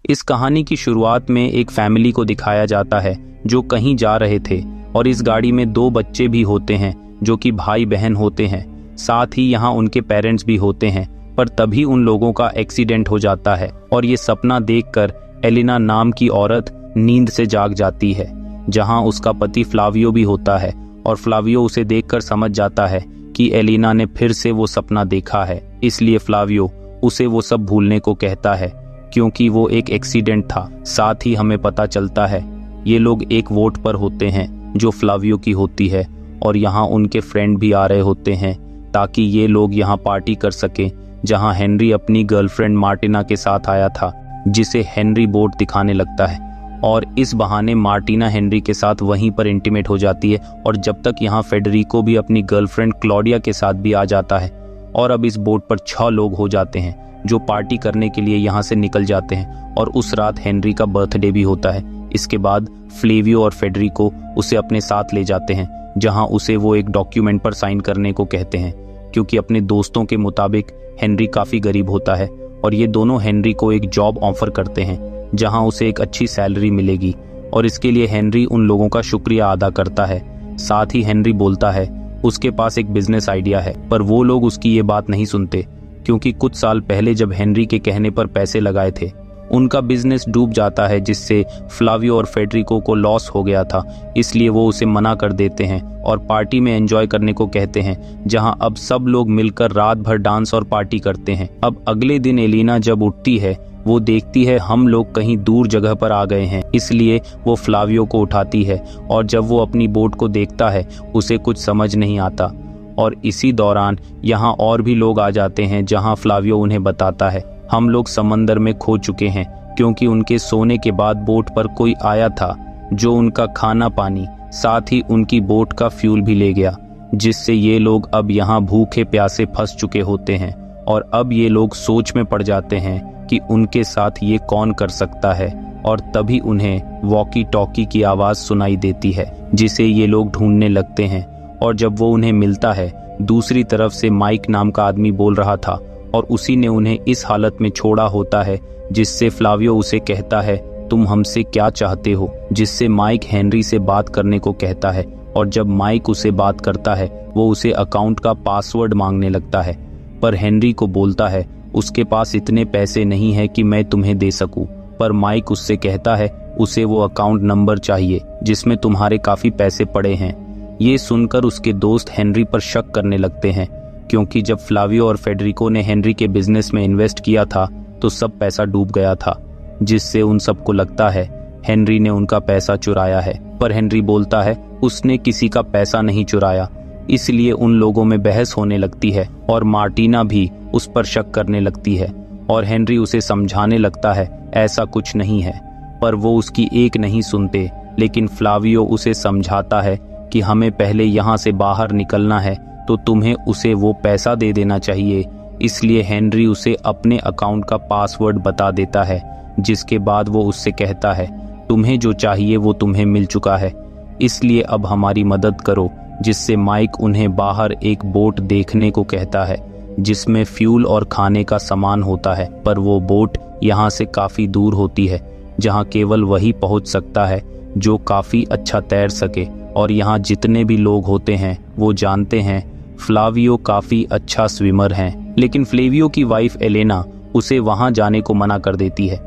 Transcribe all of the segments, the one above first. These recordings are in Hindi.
इस कहानी की शुरुआत में एक फैमिली को दिखाया जाता है जो कहीं जा रहे थे और इस गाड़ी में 2 बच्चे भी होते हैं जो कि भाई बहन होते हैं। साथ ही यहाँ उनके पेरेंट्स भी होते हैं, पर तभी उन लोगों का एक्सीडेंट हो जाता है और ये सपना देखकर एलिना नाम की औरत नींद से जाग जाती है, जहाँ उसका पति फ्लावियो भी होता है। और फ्लावियो उसे देखकर समझ जाता है कि एलिना ने फिर से वो सपना देखा है, इसलिए फ्लावियो उसे वो सब भूलने को कहता है क्योंकि वो एक एक्सीडेंट था। साथ ही हमें पता चलता है ये लोग एक वोट पर होते हैं जो फ्लावियो की होती है और यहाँ उनके फ्रेंड भी आ रहे होते हैं ताकि ये लोग यहाँ पार्टी कर सकें, जहाँ हेनरी अपनी गर्लफ्रेंड मार्टिना के साथ आया था, जिसे हेनरी बोट दिखाने लगता है। और इस बहाने मार्टिना हेनरी के साथ वहीं पर इंटीमेट हो जाती है और जब तक यहाँ फेडरिको भी अपनी गर्लफ्रेंड क्लॉडिया के साथ भी आ जाता है और अब इस बोट पर 6 लोग हो जाते हैं जो पार्टी करने के लिए यहाँ से निकल जाते हैं। और उस रात हेनरी का बर्थडे भी होता है। इसके बाद फ्लेवियो और फेडरिको उसे अपने साथ ले जाते हैं, जहाँ उसे वो एक डॉक्यूमेंट पर साइन करने को कहते हैं, क्योंकि अपने दोस्तों के मुताबिक हेनरी काफ़ी गरीब होता है और ये दोनों हेनरी को एक जॉब ऑफर करते हैं जहाँ उसे एक अच्छी सैलरी मिलेगी। और इसके लिए हेनरी उन लोगों का शुक्रिया अदा करता है। साथ ही हेनरी बोलता है उसके पास एक बिजनेस आइडिया है, पर वो लोग उसकी ये बात नहीं सुनते क्योंकि कुछ साल पहले जब हेनरी के कहने पर पैसे लगाए थे उनका बिजनेस डूब जाता है, जिससे फ्लावियो और फेडरिको को लॉस हो गया था। इसलिए वो उसे मना कर देते हैं और पार्टी में एंजॉय करने को कहते हैं, जहां अब सब लोग मिलकर रात भर डांस और पार्टी करते हैं। अब अगले दिन एलिना जब उठती है वो देखती है हम लोग कहीं दूर जगह पर आ गए हैं, इसलिए वो फ्लावियो को उठाती है और जब वो अपनी बोट को देखता है उसे कुछ समझ नहीं आता। और इसी दौरान यहाँ और भी लोग आ जाते हैं, जहाँ फ्लावियो उन्हें बताता है हम लोग समंदर में खो चुके हैं क्योंकि उनके सोने के बाद बोट पर कोई आया था जो उनका खाना पानी साथ ही उनकी बोट का फ्यूल भी ले गया, जिससे ये लोग अब यहाँ भूखे प्यासे फंस चुके होते हैं। और अब ये लोग सोच में पड़ जाते हैं कि उनके साथ ये कौन कर सकता है। और तभी उन्हें वॉकी टॉकी की आवाज़ सुनाई देती है जिसे ये लोग ढूंढने लगते हैं। और जब वो उन्हें मिलता है दूसरी तरफ से माइक नाम का आदमी बोल रहा था और उसी ने उन्हें इस हालत में छोड़ा होता है, जिससे फ्लावियो उसे कहता है तुम हमसे क्या चाहते हो, जिससे माइक हेनरी से बात करने को कहता है। और जब माइक उसे बात करता है वो उसे अकाउंट का पासवर्ड मांगने लगता है, पर हेनरी को बोलता है उसके पास इतने पैसे नहीं है कि मैं तुम्हें दे सकूं। पर माइक उससे कहता है उसे वो अकाउंट नंबर चाहिए जिसमें तुम्हारे काफी पैसे पड़े हैं। ये सुनकर उसके दोस्त हेनरी पर शक करने लगते हैं, क्योंकि जब फ्लावियो और फेडरिको ने हेनरी के बिजनेस में इन्वेस्ट किया था तो सब पैसा डूब गया था, जिससे उन सबको लगता है हेनरी ने उनका पैसा चुराया है। पर हेनरी बोलता है उसने किसी का पैसा नहीं चुराया। इसलिए उन लोगों में बहस होने लगती है और मार्टिना भी उस पर शक करने लगती है और हेनरी उसे समझाने लगता है ऐसा कुछ नहीं है, पर वो उसकी एक नहीं सुनते। लेकिन फ्लावियो उसे समझाता है कि हमें पहले यहाँ से बाहर निकलना है तो तुम्हें उसे वो पैसा दे देना चाहिए। इसलिए हेनरी उसे अपने अकाउंट का पासवर्ड बता देता है, जिसके बाद वो उससे कहता है तुम्हें जो चाहिए वो तुम्हें मिल चुका है, इसलिए अब हमारी मदद करो। जिससे माइक उन्हें बाहर एक बोट देखने को कहता है जिसमें फ्यूल और खाने का सामान होता है, पर वो बोट यहाँ से काफ़ी दूर होती है, जहाँ केवल वही पहुँच सकता है जो काफ़ी अच्छा तैर सके। और यहाँ जितने भी लोग होते हैं वो जानते हैं फ्लावियो काफ़ी अच्छा स्विमर हैं। लेकिन फ्लेवियो की वाइफ एलेना उसे वहाँ जाने को मना कर देती है,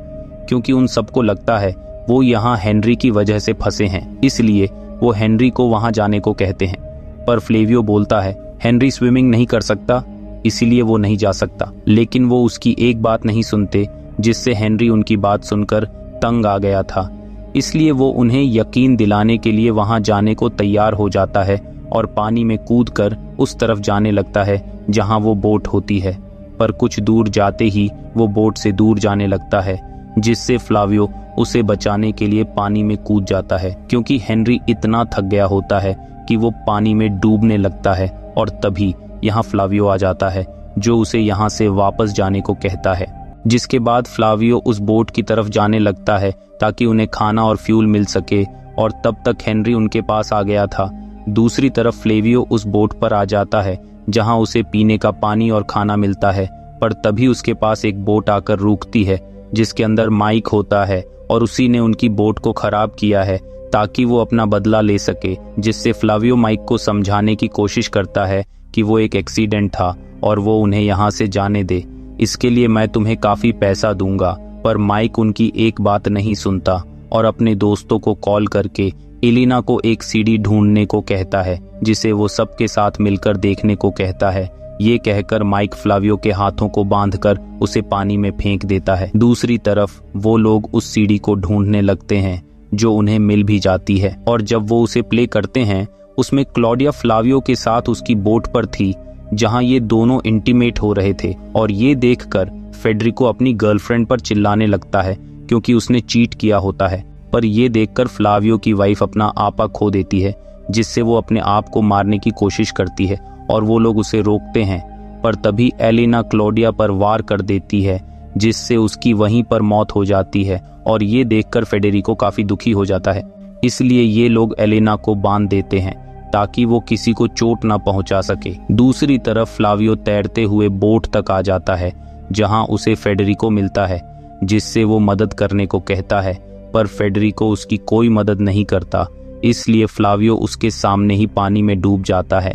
क्योंकि उन सबको लगता है वो यहाँ हेनरी की वजह से फंसे हैं, इसलिए वो हेनरी को वहाँ जाने को कहते हैं। पर फ्लेवियो बोलता है हेनरी स्विमिंग नहीं कर सकता, इसीलिए वो नहीं जा सकता। लेकिन वो उसकी एक बात नहीं सुनते, जिससे हेनरी उनकी बात सुनकर तंग आ गया था। इसलिए वो उन्हें यकीन दिलाने के लिए वहाँ जाने को तैयार हो जाता है और पानी में कूदकर उस तरफ जाने लगता है जहाँ वो बोट होती है। पर कुछ दूर जाते ही वो बोट से दूर जाने लगता है, जिससे फ्लावियो उसे बचाने के लिए पानी में कूद जाता है, क्योंकि हेनरी इतना थक गया होता है कि वो पानी में डूबने लगता है। और तभी यहाँ फ्लावियो आ जाता है जो उसे यहाँ से वापस जाने को कहता है, जिसके बाद फ्लावियो उस बोट की तरफ जाने लगता है ताकि उन्हें खाना और फ्यूल मिल सके। और तब तक हेनरी उनके पास आ गया था। दूसरी तरफ फ्लेवियो उस बोट पर आ जाता है जहां उसे पीने का पानी और खाना मिलता है, पर तभी उसके पास एक बोट आकर रुकती है जिसके अंदर माइक होता है और उसी ने उनकी बोट को खराब किया है ताकि वो अपना बदला ले सके, जिससे फ्लावियो माइक को समझाने की कोशिश करता है कि वो एक एक्सीडेंट था और वो उन्हें यहाँ से जाने दे। इसके लिए मैं तुम्हें काफी पैसा दूंगा। पर माइक उनकी एक बात नहीं सुनता और अपने दोस्तों को कॉल करके एलिना को एक सीडी ढूंढने को कहता है, जिसे वो सबके साथ मिलकर देखने को कहता है। ये कहकर माइक फ्लावियो के हाथों को बांधकर उसे पानी में फेंक देता है। दूसरी तरफ वो लोग उस सीडी को ढूंढने लगते हैं जो उन्हें मिल भी जाती है, और जब वो उसे प्ले करते हैं उसमें क्लॉडिया फ्लावियो के साथ उसकी बोट पर थी जहां ये दोनों इंटीमेट हो रहे थे। और ये देखकर फेडरिको अपनी गर्लफ्रेंड पर चिल्लाने लगता है क्योंकि उसने चीट किया होता है। पर ये देखकर फ्लावियो की वाइफ अपना आपा खो देती है, जिससे वो अपने आप को मारने की कोशिश करती है और वो लोग उसे रोकते हैं। पर तभी एलिना क्लॉडिया पर वार कर देती है, जिससे उसकी वहीं पर मौत हो जाती है। और ये देखकर फेडेरिको काफी दुखी हो जाता है। इसलिए ये लोग एलिना को बांध देते हैं ताकि वो किसी को चोट ना पहुंचा सके। दूसरी तरफ फ्लावियो तैरते हुए बोट तक आ जाता है जहां उसे फेडेरिको मिलता है, जिससे वो मदद करने को कहता है। पर फेडेरिको उसकी कोई मदद नहीं करता, इसलिए फ्लावियो उसके सामने ही पानी में डूब जाता है।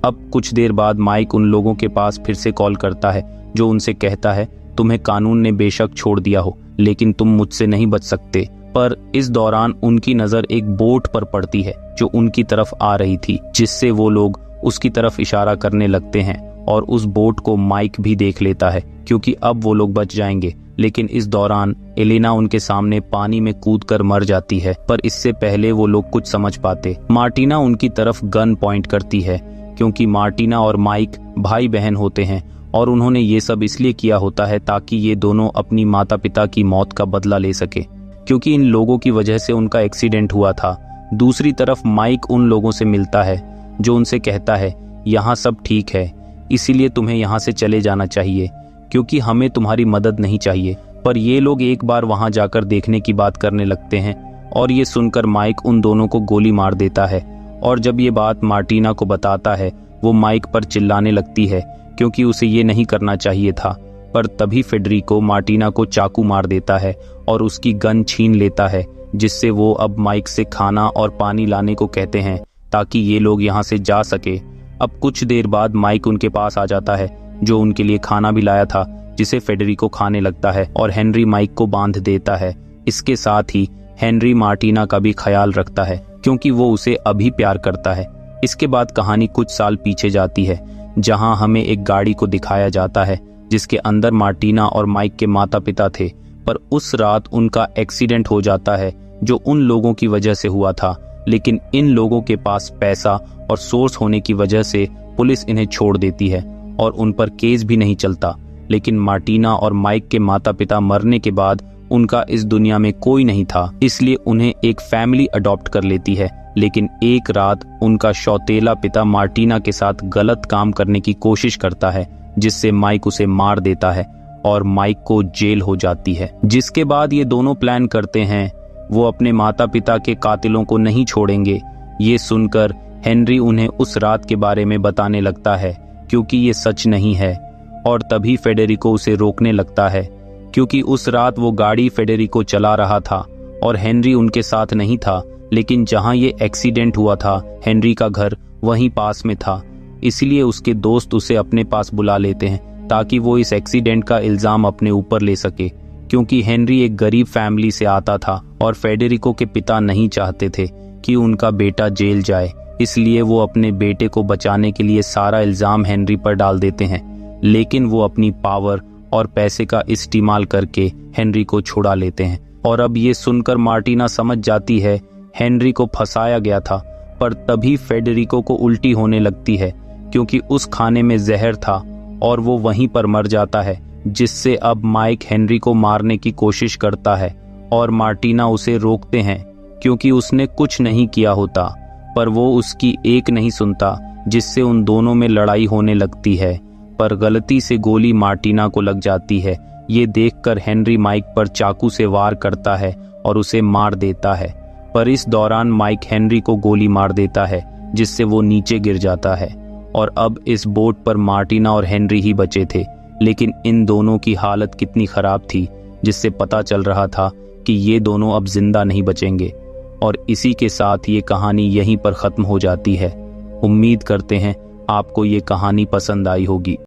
अब कुछ देर बाद माइक उन लोगों के पास फिर से कॉल करता है, जो उनसे कहता है, तुम्हें कानून ने बेशक छोड़ दिया हो लेकिन तुम मुझसे नहीं बच सकते। पर इस दौरान उनकी नजर एक बोट पर पड़ती है जो उनकी तरफ आ रही थी, जिससे वो लोग उसकी तरफ इशारा करने लगते हैं और उस बोट को माइक भी देख लेता है क्योंकि अब वो लोग बच जाएंगे। लेकिन इस दौरान एलिना उनके सामने पानी में कूदकर मर जाती है। पर इससे पहले वो लोग कुछ समझ पाते, मार्टिना उनकी तरफ गन पॉइंट करती है क्योंकि मार्टिना और माइक भाई बहन होते हैं और उन्होंने ये सब इसलिए किया होता है ताकि ये दोनों अपनी माता पिता की मौत का बदला ले सके, क्योंकि इन लोगों की वजह से उनका एक्सीडेंट हुआ था। दूसरी तरफ माइक उन लोगों से मिलता है जो उनसे कहता है, यहाँ सब ठीक है, इसीलिए तुम्हें यहाँ से चले जाना चाहिए क्योंकि हमें तुम्हारी मदद नहीं चाहिए। पर ये लोग एक बार वहां जाकर देखने की बात करने लगते हैं और ये सुनकर माइक उन दोनों को गोली मार देता है। और जब ये बात मार्टिना को बताता है, वो माइक पर चिल्लाने लगती है क्योंकि उसे ये नहीं करना चाहिए था। पर तभी फेडरिको मार्टिना को चाकू मार देता है और उसकी गन छीन लेता है, जिससे वो अब माइक से खाना और पानी लाने को कहते हैं ताकि ये लोग यहाँ से जा सके। अब कुछ देर बाद माइक उनके पास आ जाता है, जो उनके लिए खाना भी लाया था, जिसे फेडरिको खाने लगता है और हेनरी माइक को बांध देता है। इसके साथ ही हेनरी मार्टिना का भी ख्याल रखता है क्योंकि वो उसे अभी प्यार करता है। इसके बाद कहानी कुछ साल पीछे जाती है जहां हमें एक गाड़ी को दिखाया जाता है जिसके अंदर मार्टिना और माइक के माता पिता थे। पर उस रात उनका एक्सीडेंट हो जाता है जो उन लोगों की वजह से हुआ था, लेकिन इन लोगों के पास पैसा और सोर्स होने की वजह से पुलिस इन्हें छोड़ देती है और उन पर केस भी नहीं चलता। लेकिन मार्टिना और माइक के माता पिता मरने के बाद उनका इस दुनिया में कोई नहीं था, इसलिए उन्हें एक फैमिली अडॉप्ट कर लेती है। लेकिन एक रात उनका सौतेला पिता मार्टिना के साथ गलत काम करने की कोशिश करता है, जिससे माइक उसे मार देता है और माइक को जेल हो जाती है। जिसके बाद ये दोनों प्लान करते हैं वो अपने माता पिता के कातिलों को नहीं छोड़ेंगे। ये सुनकर हेनरी उन्हें उस रात के बारे में बताने लगता है क्योंकि ये सच नहीं है। और तभी फेडेरिको उसे रोकने लगता है क्योंकि उस रात वो गाड़ी फेडेरिको चला रहा था और हेनरी उनके साथ नहीं था। लेकिन जहां ये एक्सीडेंट हुआ था हेनरी का घर वहीं पास में था, इसलिए उसके दोस्त उसे अपने पास बुला लेते हैं ताकि वो इस एक्सीडेंट का इल्जाम अपने ऊपर ले सके। क्योंकि हेनरी एक गरीब फैमिली से आता था और फेडेरिको के पिता नहीं चाहते थे कि उनका बेटा जेल जाए, इसलिए वो अपने बेटे को बचाने के लिए सारा इल्जाम हेनरी पर डाल देते हैं। लेकिन वो अपनी पावर और पैसे का इस्तेमाल करके हेनरी को छुड़ा लेते हैं। और अब ये सुनकर मार्टिना समझ जाती है हेनरी को फंसाया गया था। पर तभी फेडेरिको को उल्टी होने लगती है क्योंकि उस खाने में जहर था और वो वहीं पर मर जाता है, जिससे अब माइक हेनरी को मारने की कोशिश करता है और मार्टिना उसे रोकते हैं क्योंकि उसने कुछ नहीं किया होता। पर वो उसकी एक नहीं सुनता, जिससे उन दोनों में लड़ाई होने लगती है। पर गलती से गोली मार्टिना को लग जाती है। ये देखकर हेनरी माइक पर चाकू से वार करता है और उसे मार देता है। पर इस दौरान माइक हेनरी को गोली मार देता है, जिससे वो नीचे गिर जाता है। और अब इस बोट पर मार्टिना और हेनरी ही बचे थे। लेकिन इन दोनों की हालत कितनी खराब थी जिससे पता चल रहा था कि ये दोनों अब जिंदा नहीं बचेंगे। और इसी के साथ ये कहानी यहीं पर ख़त्म हो जाती है। उम्मीद करते हैं आपको ये कहानी पसंद आई होगी।